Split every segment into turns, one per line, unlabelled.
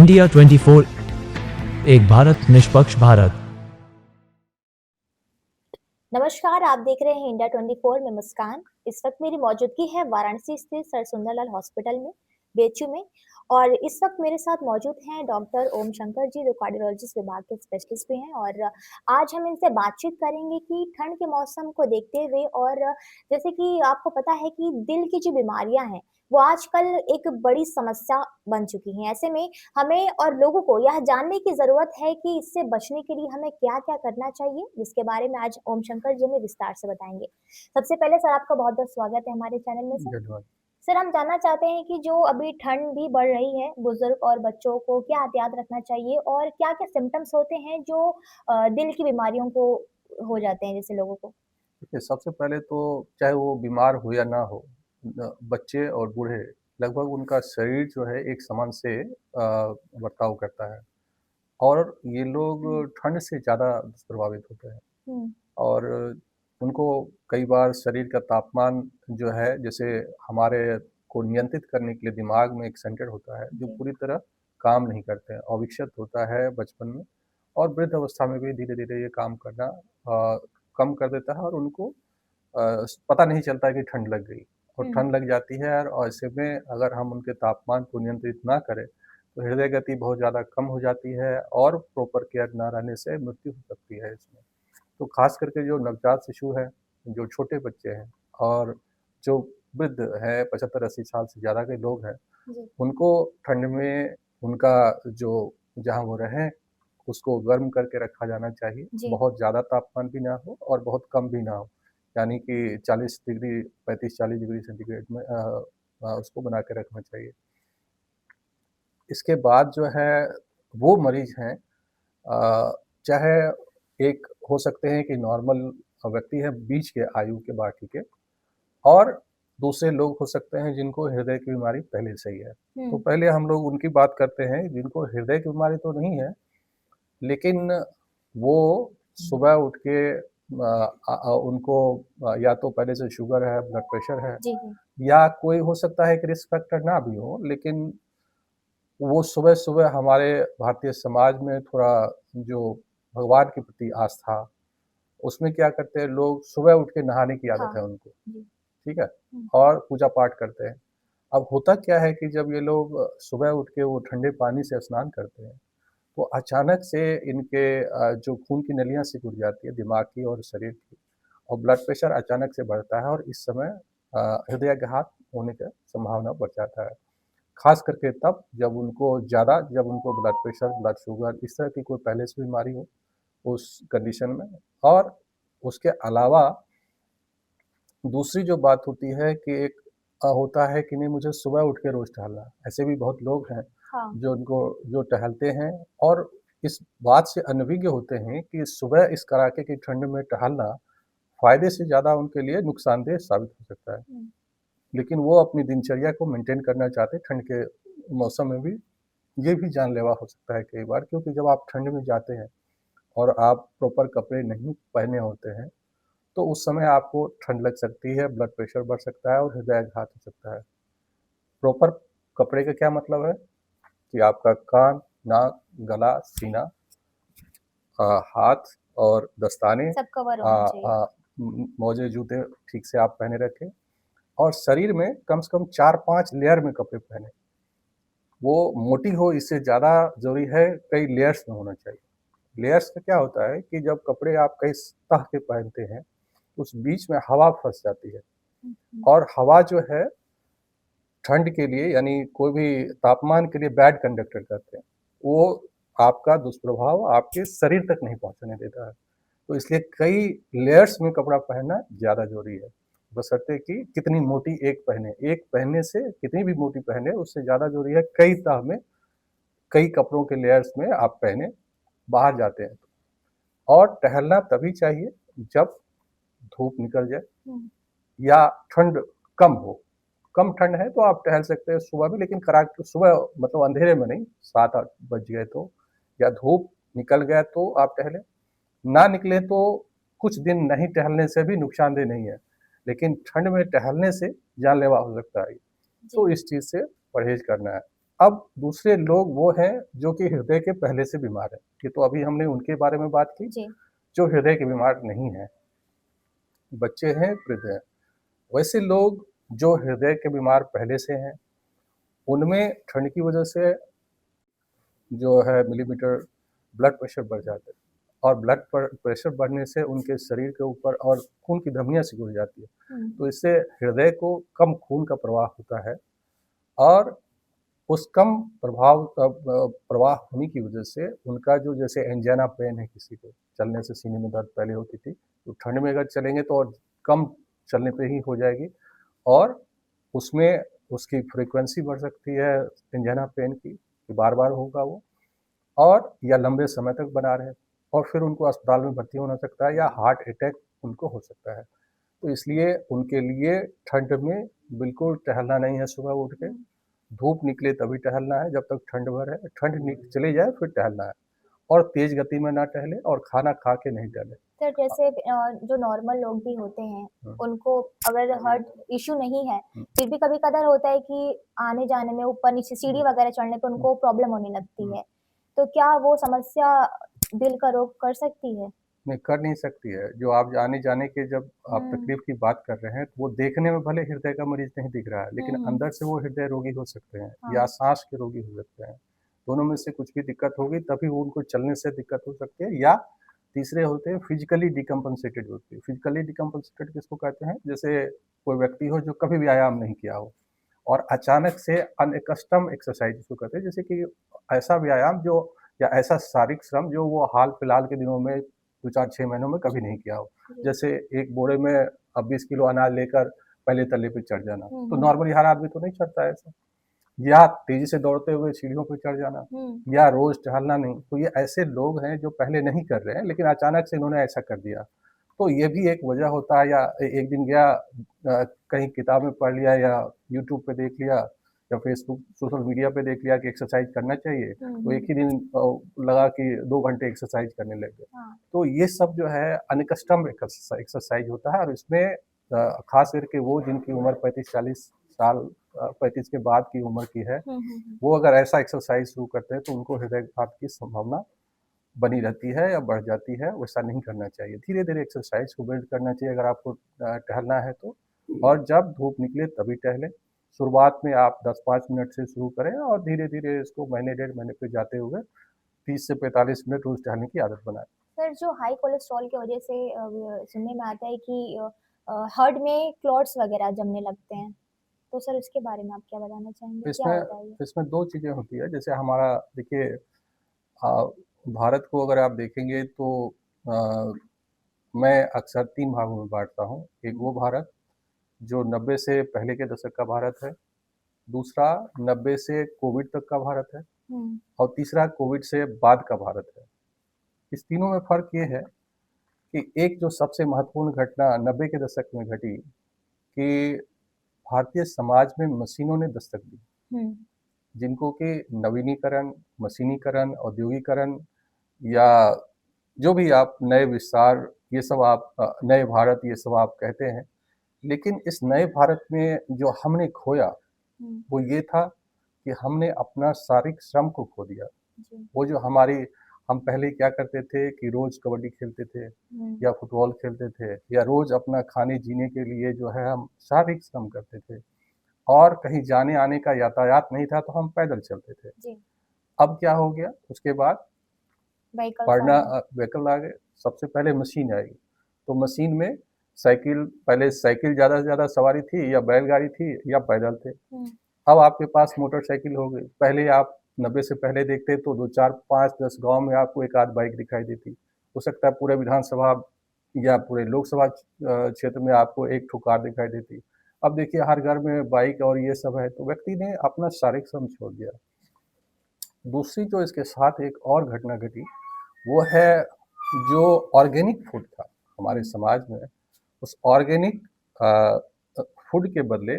India 24, एक भारत निष्पक्ष भारत।
नमस्कार, आप देख रहे हैं इंडिया 24 में मुस्कान। इस वक्त मेरी मौजूदगी है वाराणसी स्थित सर सुंदरलाल हॉस्पिटल में, बीएचयू में। और इस वक्त मेरे साथ मौजूद हैं डॉक्टर ओम शंकर जी, जो कार्डियोलॉजिस्ट विभाग के स्पेशलिस्ट भी हैं। और आज हम इनसे बातचीत करेंगे कि ठंड के मौसम को देखते हुए, और जैसे कि आपको पता है कि दिल की जो बीमारियां हैं वो आजकल एक बड़ी समस्या बन चुकी हैं। ऐसे में हमें और लोगों को यह जानने की ज़रूरत है कि इससे बचने के लिए हमें क्या-क्या करना चाहिए, जिसके बारे में आज ओम शंकर जी हमें विस्तार से बताएँगे। सबसे पहले सर, आपका बहुत-बहुत स्वागत है हमारे चैनल में सर।
धन्यवाद।
सर, हम जानना चाहते हैं कि जो अभी ठंड भी बढ़ रही है, बुज़ुर्ग और बच्चों को क्या एहतियात रखना चाहिए और क्या-क्या सिम्पटम्स होते हैं जो दिल की बीमारियों को हो जाते हैं जैसे लोगों को?
देखिए, सबसे पहले तो चाहे वो बीमार हो या ना हो, बच्चे और बूढ़े लगभग उनका शरीर जो है एक समान से बर्ताव करता है और ये लोग
हुँ,
ठंड से ज़्यादा दुष्प्रभावित होते हैं
हुँ,
और उनको कई बार शरीर का तापमान जो है, जैसे हमारे को नियंत्रित करने के लिए दिमाग में एक सेंटर होता है जो
जी,
पूरी तरह काम नहीं करते हैं, अविकसित होता है बचपन में और वृद्ध अवस्था में भी धीरे-धीरे ये काम करना कम कर देता है और उनको पता नहीं चलता है कि ठंड लग गई और
हुँ,
ठंड लग जाती है और ऐसे में अगर हम उनके तापमान को नियंत्रित ना करें, तो हृदय गति बहुत ज़्यादा कम हो जाती है और प्रॉपर केयर ना रहने से मृत्यु हो सकती है इसमें। तो ख़ास करके जो नवजात शिशु हैं, जो छोटे बच्चे हैं और जो वृद्ध हैं 75-80 साल से ज़्यादा के लोग हैं,
जी,
उनको ठंड में उनका जो जहाँ वो रहें, उसको गर्म करके रखा जाना चाहिए।
जी,
बहुत ज़्यादा तापमान भी ना हो और बहुत कम भी ना हो। यानी कि 40 डिग्री 35-40 डिग्री सेंटीग्रेड में उसको बना के रखना चाहिए। इसके बाद जो है, वो मरीज़ हैं चाहे एक हो सकते हैं कि नॉर्मल व्यक्ति है बीच के आयु के बाकी के और दूसरे लोग हो सकते हैं जिनको हृदय की बीमारी पहले से ही है। तो
हुँ,
पहले हम लोग उनकी बात करते हैं जिनको हृदय की बीमारी तो नहीं है, लेकिन वो सुबह उठ के उनको या तो पहले से शुगर है, ब्लड प्रेशर है
जी, जी,
या कोई हो सकता है कि रिस्क फैक्टर ना भी हो, लेकिन वो सुबह-सुबह हमारे भारतीय समाज में थोड़ा जो भगवान के प्रति आस्था, उसमें क्या करते हैं लोग सुबह उठ के नहाने की आदत
हाँ,
है उनको,
जी,
ठीक है?
हुँ,
और पूजा-पाठ करते हैं। अब होता क्या है कि जब ये लोग सुबह उठ के वो ठंडे पानी से स्नान करते हैं, तो अचानक से इनके जो खून की नलियाँ सिकुड़ जाती है दिमाग की और शरीर की और ब्लड प्रेशर अचानक से बढ़ता है और इस समय हृदयाघात होने का संभावना बढ़ जाता है। ख़ास करके तब जब उनको ब्लड प्रेशर, ब्लड शुगर इस तरह की कोई पहले से बीमारी हो, उस कंडीशन में। और उसके अलावा दूसरी जो बात होती है कि एक होता है कि नहीं मुझे सुबह उठ के रोज़ टहलना है। ऐसे भी बहुत लोग हैं
हाँ,
जो टहलते हैं और इस बात से अनभिज्ञ होते हैं कि सुबह इस कड़ाके की ठंड में टहलना फ़ायदे से ज़्यादा उनके लिए नुकसानदेह साबित हो सकता है।
हुँ,
लेकिन वो अपनी दिनचर्या को मेंटेन करना चाहते हैं ठंड के मौसम में भी। ये भी जानलेवा हो सकता है कई बार, क्योंकि जब आप ठंड में जाते हैं और आप प्रॉपर कपड़े नहीं पहने होते हैं, तो उस समय आपको ठंड लग सकती है, ब्लड प्रेशर बढ़ सकता है और हृदयाघात हो सकता है। प्रॉपर कपड़े का क्या मतलब है कि आपका कान, नाक, गला, सीना, हाथ और दस्ताने,
सब कवर होना चाहिए।
मोजे, जूते ठीक से आप पहने रखें और शरीर में कम से कम 4-5 लेयर में कपड़े पहने। वो मोटी हो इससे ज़्यादा ज़रूरी है, कई लेयर्स में होना चाहिए। लेयर्स का क्या होता है कि जब कपड़े आप कई तह के पहनते हैं, उस बीच में हवा फँस जाती है
हुँ, हुँ,
और हवा जो है ठंड के लिए यानी कोई भी तापमान के लिए बैड कंडक्टर कहते हैं। वो आपका दुष्प्रभाव आपके शरीर तक नहीं पहुँचने देता है। तो इसलिए कई लेयर्स में कपड़ा पहनना ज़्यादा ज़रूरी है। बशर्ते कि कितनी मोटी एक पहने। एक पहनने से कितनी भी मोटी पहने उससे ज़्यादा ज़रूरी है कई तह में, कई कपड़ों के लेयर्स में आप पहने, बाहर जाते हैं। और टहलना तभी चाहिए जब धूप निकल जाए
हुँ,
या ठंड कम हो। कम ठंड है तो आप टहल सकते हैं सुबह भी, लेकिन सुबह मतलब अंधेरे में नहीं, 7-8 बज गए तो या धूप निकल गया तो आप टहलें। ना निकले तो कुछ दिन नहीं टहलने से भी नुकसानदेह नहीं है, लेकिन ठंड में टहलने से जानलेवा हो सकता है।
जी,
तो इस चीज़ से परहेज़ करना है। अब दूसरे लोग वो हैं जो कि हृदय के पहले से बीमार हैं। ये तो अभी हमने उनके बारे में बात की,
जी।
जो हृदय के बीमार नहीं हैं, बच्चे हैं, वृद्ध हैं। वैसे लोग जो हृदय के बीमार पहले से हैं, उनमें ठंड की वजह से जो है मिलीमीटर ब्लड प्रेशर बढ़ जाता है और ब्लड प्रेशर बढ़ने से उनके शरीर के ऊपर और खून की धमनियाँ सिकुड़ जाती है।
हुँ।
तो इससे हृदय को कम खून का प्रवाह होता है और उस कम प्रवाह होने की वजह से उनका जो जैसे एंजाइना पेन है किसी को, चलने से सीने में दर्द पहले होती थी, तो ठंड में अगर चलेंगे तो और कम चलने पे ही हो जाएगी और उसमें उसकी फ्रीक्वेंसी बढ़ सकती है एंजाइना पेन की, कि बार-बार होगा वो और या लंबे समय तक बना रहे और फिर उनको अस्पताल में भर्ती होना सकता है या हार्ट अटैक उनको हो सकता है। तो इसलिए उनके लिए ठंड में बिल्कुल टहलना नहीं है सुबह उठ के,
हुँ।
धूप निकले तभी टहलना है जब तक ठंड भर है, ठंड चली जाए फिर टहलना है और तेज़ गति में ना टहले और खाना खा के नहीं टहले।
सर जैसे जो नॉर्मल लोग भी होते हैं,
हुँ,
उनको अगर हार्ट इश्यू नहीं है,
हुँ,
फिर भी कभी-कभार होता है कि आने-जाने में ऊपर-नीचे सीढ़ी
हुँ,
वगैरह चढ़ने पे
हुँ,
उनको प्रॉब्लम होने लगती
हुँ,
है। तो क्या वो समस्या दिल का रोग कर सकती है?
नहीं कर नहीं सकती है। जो आप आने-जाने के जब आप
हुँ।
तकलीफ़ की बात कर रहे हैं, तो वो देखने में भले हृदय का मरीज़ नहीं दिख रहा है,
हुँ,
लेकिन
हुँ।
अंदर से वो हृदय रोगी हो सकते हैं या
हाँ।
साँस के रोगी हो सकते हैं। दोनों में से कुछ भी दिक्कत होगी तभी वो उनको चलने से दिक्कत हो सकती है या तीसरे होते हैं फिज़िकली डिकम्पेंसेटेड व्यक्ति। फिज़िकली डिकम्पेंसेटेड किसको कहते हैं? जैसे कोई व्यक्ति हो जो कभी व्यायाम नहीं किया हो और अचानक से अनएकस्टम एक्सरसाइज़ जिसको कहते हैं, जैसे कि ऐसा व्यायाम जो या ऐसा शारीरिक श्रम जो वो हाल-फिलहाल के दिनों में 2, 4, 6 महीनों में कभी नहीं किया हो।
जी।
जैसे एक बोरे में अब 20 किलो अनाज लेकर पहले तल्ले पे चढ़ जाना,
हुँ,
तो
हुँ।
नॉर्मली हर आदमी तो नहीं चढ़ता है ऐसा। या तेज़ी से दौड़ते हुए सीढ़ियों पे चढ़ जाना
हुँ।
या रोज़ टहलना नहीं। तो ये ऐसे लोग हैं जो पहले नहीं कर रहे हैं, लेकिन अचानक से इन्होंने ऐसा कर दिया। तो ये भी एक वजह होता है या एक दिन गया कहीं किताब में पढ़ लिया या यूट्यूब पे देख लिया या फ़ेसबुक सोशल मीडिया पे देख लिया कि एक्सरसाइज़ करना चाहिए,
हुँ,
तो एक
हुँ।
ही दिन लगा कि 2 घंटे एक्सरसाइज़ करने लग गए।
हाँ।
तो ये सब जो है अनकस्टम्ड एक्सरसाइज़ होता है और इसमें ख़ास करके वो जिनकी उम्र 35-40 साल 35 के बाद की उम्र की है,
हुँ, हुँ, हुँ।
वो अगर ऐसा एक्सरसाइज़ शुरू करते हैं तो उनको हृदयघात की संभावना बनी रहती है या बढ़ जाती है, वैसा नहीं करना चाहिए। धीरे-धीरे एक्सरसाइज़ को बिल्ड करना चाहिए अगर आपको टहलना है तो और जब धूप निकले तभी टहलें। शुरुआत में आप 10-5 मिनट से शुरू करें और धीरे-धीरे इसको महीने, डेढ़ महीने पे जाते हुए 30 से 45 मिनट रोज़ टहलने की आदत बनाएँ।
सर जो हाई कोलेस्ट्रॉल की वजह से सुनने में आता है कि हार्ट में क्लॉट्स वगैरह जमने लगते हैं। तो सर उसके बारे में आप क्या बताना चाहेंगे? क्या
इसमें
होता है ये?
इसमें 2 चीज़ें होती हैं, जैसे हमारा देखिए भारत को अगर आप देखेंगे तो अ, मैं अक्सर 3 भागों में बाँटता हूँ। एक
हुँ,
वो भारत जो 90 से पहले के दशक का भारत है, दूसरा 90 से कोविड तक का भारत है
हुँ,
और तीसरा कोविड से बाद का भारत है। इस तीनों में फ़र्क ये है कि एक जो सबसे महत्वपूर्ण घटना 90 के दशक में घटी कि भारतीय समाज में मशीनों ने दस्तक दी,
हुँ,
जिनको कि नवीनीकरण, मशीनीकरण, औद्योगीकरण या जो भी आप नए विस्तार ये सब आप नए भारत ये सब आप कहते हैं। लेकिन इस नए भारत में जो हमने खोया,
हुँ,
वो ये था कि हमने अपना शारीरिक श्रम को खो दिया।
जी,
वो जो हमारी हम पहले क्या करते थे कि रोज़ कबड्डी खेलते थे
हुँ,
या फुटबॉल खेलते थे या रोज़ अपना खाने-जीने के लिए जो है हम शारीरिक श्रम करते थे और कहीं जाने-आने का यातायात नहीं था तो हम पैदल चलते थे।
जी,
अब क्या हो गया उसके बाद
व्हीकल्स आ गए।
व्हीकल आ गए, सबसे पहले मशीन आई। तो मशीन में साइकिल पहले साइकिल ज़्यादा से ज़्यादा सवारी थी या बैलगाड़ी थी या पैदल थे।
हुँ,
अब आपके पास मोटरसाइकिल हो गई। पहले आप 90 से पहले देखते तो 2, 4, 5, 10 गाँव में आपको एक आध बाइक दिखाई देती। हो सकता है पूरे विधानसभा या पूरे लोकसभा क्षेत्र में आपको एक ठो कार दिखाई देती। अब देखिए हर घर में बाइक और ये सब है, तो व्यक्ति ने अपना शारीरिक श्रम छोड़ दिया। दूसरी जो इसके साथ एक और घटना घटी, वो है जो ऑर्गेनिक फूड था हमारे
हुँ,
समाज में, उस ऑर्गेनिक फूड के बदले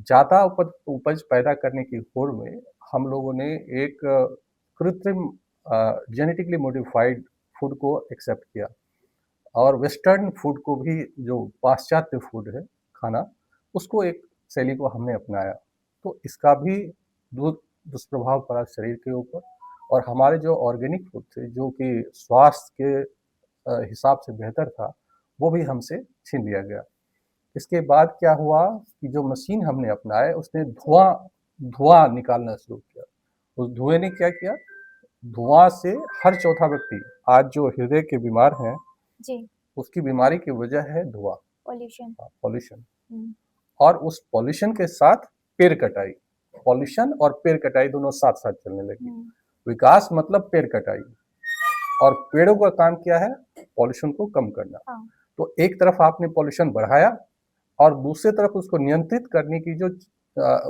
ज़्यादा उपज पैदा करने की होड़ में हम लोगों ने एक कृत्रिम जेनेटिकली मॉडिफाइड फूड को एक्सेप्ट किया और वेस्टर्न फूड को भी जो पाश्चात्य फूड है खाना, उसको एक शैली को हमने अपनाया। तो इसका भी दुष्प्रभाव पड़ा शरीर के ऊपर, और हमारे जो ऑर्गेनिक फूड थे, जो कि स्वास्थ्य के हिसाब से बेहतर था, वो भी हमसे छीन लिया गया। इसके बाद क्या हुआ कि जो मशीन हमने अपनाए, उसने धुआँ निकालना शुरू किया। उस धुएँ ने क्या किया, धुआँ से हर चौथा व्यक्ति आज जो हृदय के बीमार हैं,
जी,
उसकी बीमारी की वजह है धुआँ,
पॉल्यूशन।
पॉल्यूशन।
हुँ,
और उस पॉल्यूशन के साथ पेड़ कटाई, पॉल्यूशन और पेड़ कटाई दोनों साथ-साथ चलने लगी।
हुँ,
विकास मतलब पेड़ कटाई, और पेड़ों का काम क्या है, पॉल्यूशन को कम करना।
हाँ,
तो एक तरफ आपने पॉल्यूशन बढ़ाया, और दूसरी तरफ उसको नियंत्रित करने की जो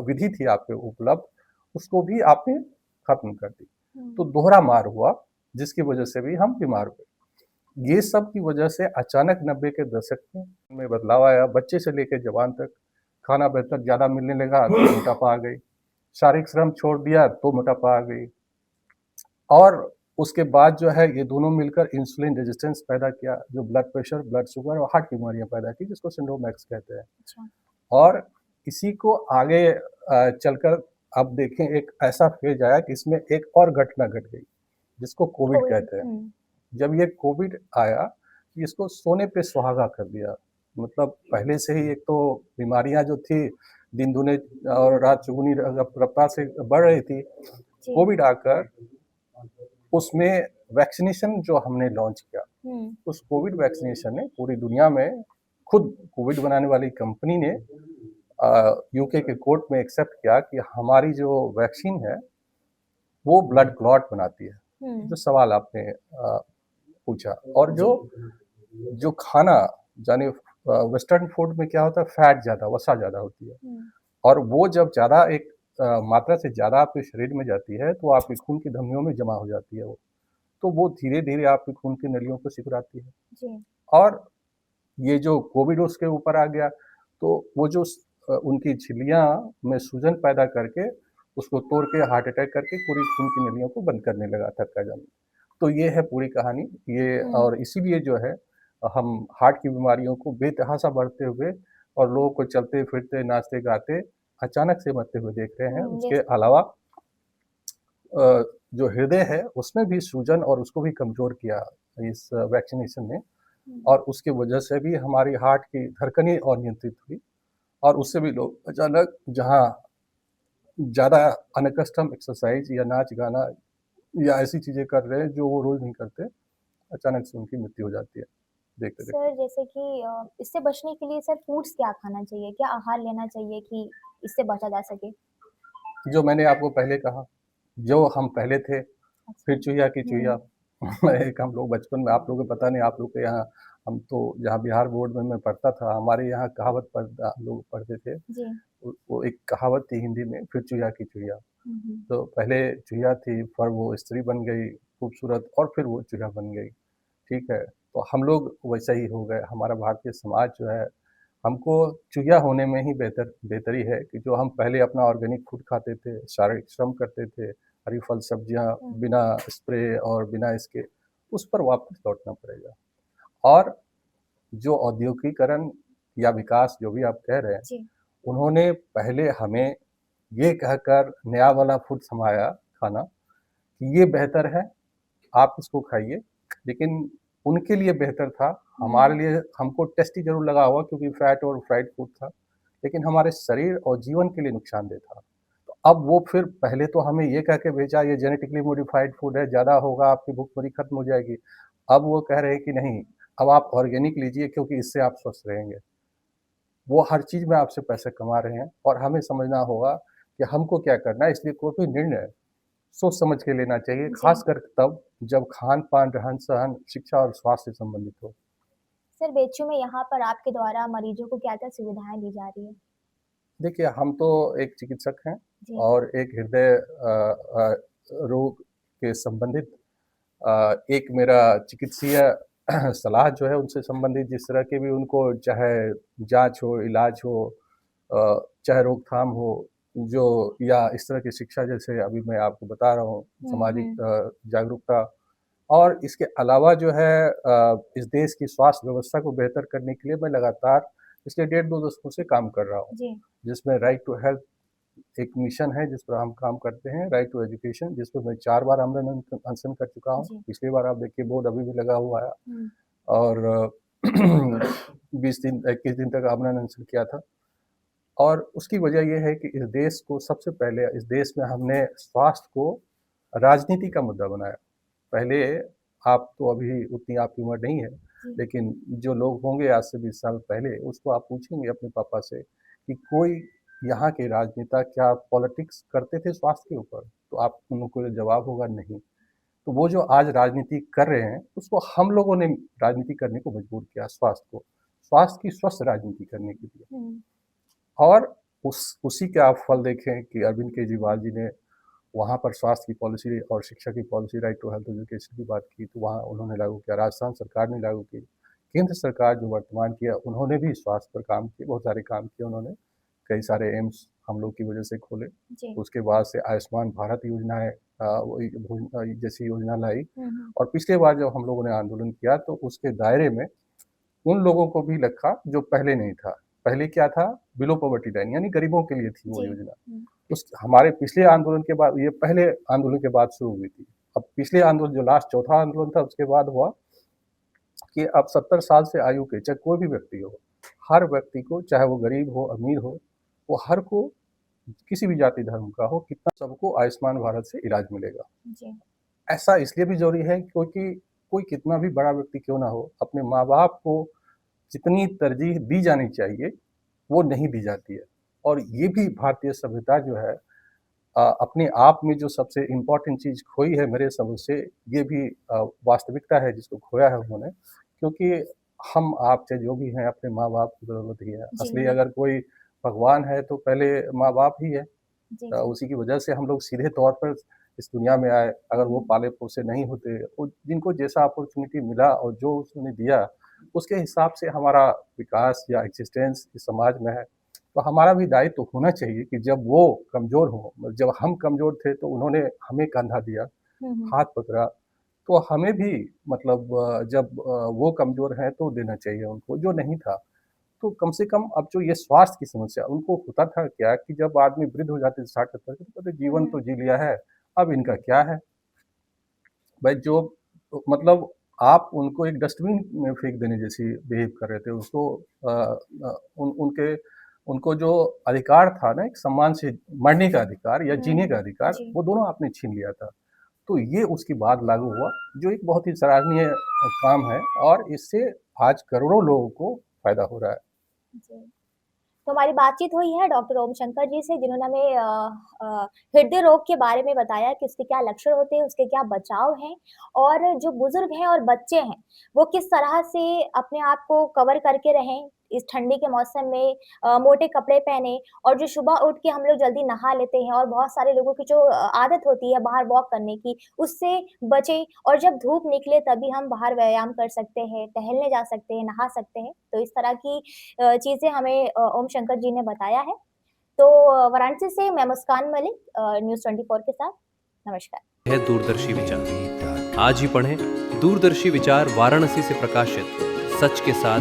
विधि थी आपके उपलब्ध, उसको भी आपने खत्म कर दी। तो
हुँ,
दोहरा मार हुआ, जिसकी वजह से भी हम बीमार हुए। ये सब की वजह से अचानक 90 के दशक में बदलाव आया। बच्चे से लेकर जवान तक खाना बेहतर ज़्यादा मिलने लगा तो मोटापा आ गई, शारीरिक श्रम छोड़ दिया तो मोटापा आ गई, और उसके बाद जो है ये दोनों मिलकर इंसुलिन रेजिस्टेंस पैदा किया, जो ब्लड प्रेशर, ब्लड शुगर और हार्ट की बीमारियां पैदा की, जिसको सिंड्रोम एक्स कहते हैं।
अच्छा,
और इसी को आगे चलकर अब देखें, एक ऐसा फेज आया कि इसमें एक और घटना घट गई, जिसको कोविड
कोविड।
कहते हैं। जब ये कोविड आया, इसको सोने पे सुहागा कर दिया। मतलब पहले से ही एक तो बीमारियां जो थी दिन दुने और रात चौगुनी रफ्तार से बढ़ रही थी।
जी,
कोविड आकर उसमें वैक्सीनेशन जो हमने लॉन्च किया,
हुँ,
उस कोविड वैक्सीनेशन ने पूरी दुनिया में, खुद कोविड बनाने वाली कंपनी ने यूके के कोर्ट में एक्सेप्ट किया कि हमारी जो वैक्सीन है वो ब्लड क्लॉट बनाती है। जो
हुँ,
सवाल आपने पूछा, और जो
जी,
जो खाना, यानी वेस्टर्न फूड में क्या होता है, फैट ज़्यादा, वसा ज़्यादा होती है,
हुँ,
और वो जब ज़्यादा एक मात्रा से ज़्यादा आपके शरीर में जाती है तो आपके खून की धमनियों में जमा हो जाती है वो। तो वो धीरे-धीरे आपके खून की नलियों को सिकुड़ाती है,
जी,
और ये जो कोविड उसके ऊपर आ गया, तो वो जो उनकी झिल्लियाँ में सूजन पैदा करके उसको तोड़ के हार्ट अटैक करके पूरी खून की नलियों को बंद करने लगा थक्का जाम। तो ये है पूरी कहानी। ये,
हुँ,
और इसीलिए जो है हम हार्ट की बीमारियों को बेतहाशा बढ़ते हुए और लोगों को चलते-फिरते, नाचते-गाते अचानक से मरते हुए देख रहे हैं। उसके
यस,
अलावा जो हृदय है उसमें भी सूजन और उसको भी कमज़ोर किया इस वैक्सीनेशन ने,
हुँ,
और उसकी वजह से भी हमारी हार्ट की धड़कनें अनियंत्रित हुई, और उससे भी लोग अचानक जहाँ ज़्यादा अनकस्टम एक्सरसाइज़ या नाच-गाना या ऐसी चीज़ें कर रहे हैं जो वो रोज़ नहीं करते, अचानक से उनकी मृत्यु हो जाती है, देखते-देखते।
सर जैसे कि इससे बचने के लिए सर फूड्स क्या खाना चाहिए? क्या आहार लेना चाहिए कि इससे बचा जा सके?
जो मैंने आपको पहले कहा, जो हम पहले थे,
अच्छा,
फिर चूहिया की चूहिया।
हुँ,
एक हम लोग बचपन में, आप लोगों को पता नहीं, आप लोग के यहाँ, हम तो जहाँ बिहार बोर्ड में मैं पढ़ता था, हमारे यहाँ कहावत हम लोग पढ़ते थे।
जी,
वो एक कहावत थी हिंदी में, फिर चूहिया की चूहिया।
हुँ, हुँ,
तो पहले चूहिया थी, फिर वो स्त्री बन गई खूबसूरत, और फिर वो चूहिया बन गई, ठीक है? तो हम लोग वैसा ही हो गए। हमारा भारतीय समाज जो है, हमको चूहिया होने में ही बेहतरी है कि जो हम पहले अपना ऑर्गेनिक फूड खाते थे, शारीरिक श्रम करते थे, हरी फल सब्जियाँ
हुँ,
बिना स्प्रे और बिना इसके, उस पर वापस लौटना पड़ेगा। और जो औद्योगीकरण या विकास जो भी आप कह रहे हैं,
जी,
उन्होंने पहले हमें ये कहकर नया वाला फूड समाया, खाना, कि ये बेहतर है, आप इसको खाइए। लेकिन उनके लिए बेहतर था, हमारे
हुँ,
लिए, हमको टेस्टी ज़रूर लगा होगा क्योंकि फैट और फ्राइड फूड था, लेकिन हमारे शरीर और जीवन के लिए नुकसानदेह था। तो अब वो फिर पहले तो हमें ये कह के भेजा, ये जेनेटिकली मॉडिफाइड फूड है, ज़्यादा होगा, आपकी भूखमरी खत्म हो जाएगी। अब वो कह रहे हैं कि नहीं, अब आप ऑर्गेनिक लीजिए क्योंकि इससे आप स्वस्थ रहेंगे। वो हर चीज़ में आपसे पैसे कमा रहे हैं, और हमें समझना होगा कि हमको क्या करना है। इसलिए कोई भी निर्णय सोच समझ के लेना चाहिए,
जी।
ख़ासकर तब जब खान-पान, रहन-सहन, शिक्षा और स्वास्थ्य से संबंधित हो।
सर बेच्चू में यहाँ पर आपके द्वारा मरीजों को क्या-क्या सुविधाएँ दी जा रही है?
देखिए, हम तो एक चिकित्सक हैं,
जी,
और एक हृदय रोग के संबंधित एक मेरा चिकित्सीय सलाह जो है उनसे संबंधित, जिस तरह की भी उनको चाहे जाँच हो, इलाज हो, चाहे रोकथाम हो, जो या इस तरह की शिक्षा, जैसे अभी मैं आपको बता रहा हूँ,
हुँ,
सामाजिक
हुँ,
जागरूकता, और इसके अलावा जो है इस देश की स्वास्थ्य व्यवस्था को बेहतर करने के लिए मैं लगातार पिछले डेढ़ 2 दशकों से काम कर रहा हूँ,
जी,
जिसमें राइट टू हेल्थ एक मिशन है जिस पर हम काम करते हैं, राइट टू एजुकेशन, जिस पर मैं 4 बार आमरण अनशन कर चुका हूँ।
जी।
पिछली बार आप देखिए बोर्ड अभी भी लगा हुआ है
हुँ।
और 20 दिन 21 दिन तक आमरण अनशन किया था। और उसकी वजह ये है कि इस देश को सबसे पहले इस देश में हमने स्वास्थ्य को राजनीति का मुद्दा बनाया। पहले आप तो अभी उतनी आपकी उम्र नहीं है,
जी।
लेकिन जो लोग होंगे आज से 20 साल पहले, उसको आप पूछेंगे अपने पापा से कि कोई यहाँ के राजनेता क्या पॉलिटिक्स करते थे स्वास्थ्य के ऊपर? तो आप उनको जवाब होगा नहीं। तो वो जो आज राजनीति कर रहे हैं, उसको हम लोगों ने राजनीति करने को मजबूर किया स्वास्थ्य को, स्वास्थ्य की स्वस्थ राजनीति करने के लिए।
हुँ।
और उसी के आप फल देखें कि अरविंद केजरीवाल जी ने वहाँ पर स्वास्थ्य की पॉलिसी और शिक्षा की policy, right to health education की बात की, तो वहाँ उन्होंने लागू किया, राजस्थान सरकार ने लागू की। केंद्र सरकार जो वर्तमान किया, उन्होंने भी स्वास्थ्य पर काम किए, बहुत सारे काम किए उन्होंने। कई सारे एम्स हम लोग की वजह से खोले।
जी।
उसके बाद से आयुष्मान भारत योजना है, जैसी योजना लाई।
हुँ, हुँ।
और पिछले बार जब हम लोगों ने आंदोलन किया तो उसके दायरे में उन लोगों को भी रखा जो पहले नहीं था। पहले क्या था? बिलो पॉवर्टी लाइन, यानी गरीबों के लिए थी वो
जी।
योजना।
हुँ।
उस हमारे पिछले आंदोलन के बाद, ये पहले आंदोलन के बाद शुरू हुई थी। अब पिछले आंदोलन जो लास्ट चौथा आंदोलन था, उसके बाद हुआ कि अब 70 साल से आयु के चाहे कोई भी व्यक्ति हो, हर व्यक्ति को, चाहे वो गरीब हो, अमीर हो, वो हर को, किसी भी जाति धर्म का हो, कितना सबको आयुष्मान भारत से इलाज मिलेगा।
जी।
ऐसा इसलिए भी ज़रूरी है क्योंकि कोई कितना भी बड़ा व्यक्ति क्यों ना हो, अपने माँ-बाप को जितनी तरजीह दी जानी चाहिए, वो नहीं दी जाती है। और ये भी भारतीय सभ्यता जो है अपने आप में जो सबसे इम्पोर्टेंट चीज़ खोई है मेरे समझ से, ये भी वास्तविकता है जिसको खोया है उन्होंने। क्योंकि हम आप चाहे जो भी हैं, अपने माँ-बाप की ज़रूरत ही है।
जी,
असली
जी।
अगर कोई भगवान है तो पहले माँ-बाप ही है।
जी।
उसी की वजह से हम लोग सीधे तौर पर इस दुनिया में आए। अगर वो
हुँ।
पाले-पोसे नहीं होते, वो जिनको जैसा अपॉर्च्युनिटी मिला और जो उसने दिया, उसके हिसाब से हमारा विकास या एक्जिस्टेंस इस समाज में है। तो हमारा भी दायित्व तो होना चाहिए कि जब वो कमज़ोर हों, जब हम कमज़ोर थे तो उन्होंने हमें कंधा दिया,
हुँ, हुँ।
हाथ पकड़ा, तो हमें भी मतलब जब वो कमज़ोर हैं तो देना चाहिए उनको, जो नहीं था। तो कम से कम अब जो ये स्वास्थ्य की समस्या, उनको होता था क्या कि जब आदमी वृद्ध हो जाते थे 60-70 के, तो कहते
हुँ,
जीवन
हुँ।
तो जी लिया है, अब इनका क्या है? भाई जो मतलब आप उनको एक डस्टबिन में फेंक देने जैसी बिहेव कर रहे थे, उसको उनके उनको जो अधिकार था ना, एक सम्मान से मरने का अधिकार या
हुँ,
जीने का
हुँ।
अधिकार,
जी।
वो दोनों आपने छीन लिया था। तो ये उसके बाद लागू हुआ, जो एक बहुत ही सराहनीय काम है और इससे आज करोड़ों लोगों को फ़ायदा हो रहा है।
जी। तो हमारी बातचीत हुई है डॉक्टर ओम शंकर जी से जिन्होंने हमें हृदय रोग के बारे में बताया कि उसके क्या लक्षण होते हैं, उसके क्या बचाव हैं और जो बुजुर्ग हैं और बच्चे हैं, वो किस तरह से अपने आप को कवर करके रहें इस ठंडी के मौसम में मोटे कपड़े पहने और जो सुबह उठ के हम लोग जल्दी नहा लेते हैं और बहुत सारे लोगों की जो आदत होती है बाहर वॉक करने की, उससे बचें और जब धूप निकले तभी हम बाहर व्यायाम कर सकते हैं, टहलने जा सकते हैं, नहा सकते हैं। तो इस तरह की चीज़ें हमें ओम शंकर जी ने बताया है। तो वाराणसी से मैं मुस्कान मलिक न्यूज़ 24 के साथ, नमस्कार।
है दूरदर्शी विचार। आज ही पढ़ें दूरदर्शी विचार वाराणसी से प्रकाशित सच के साथ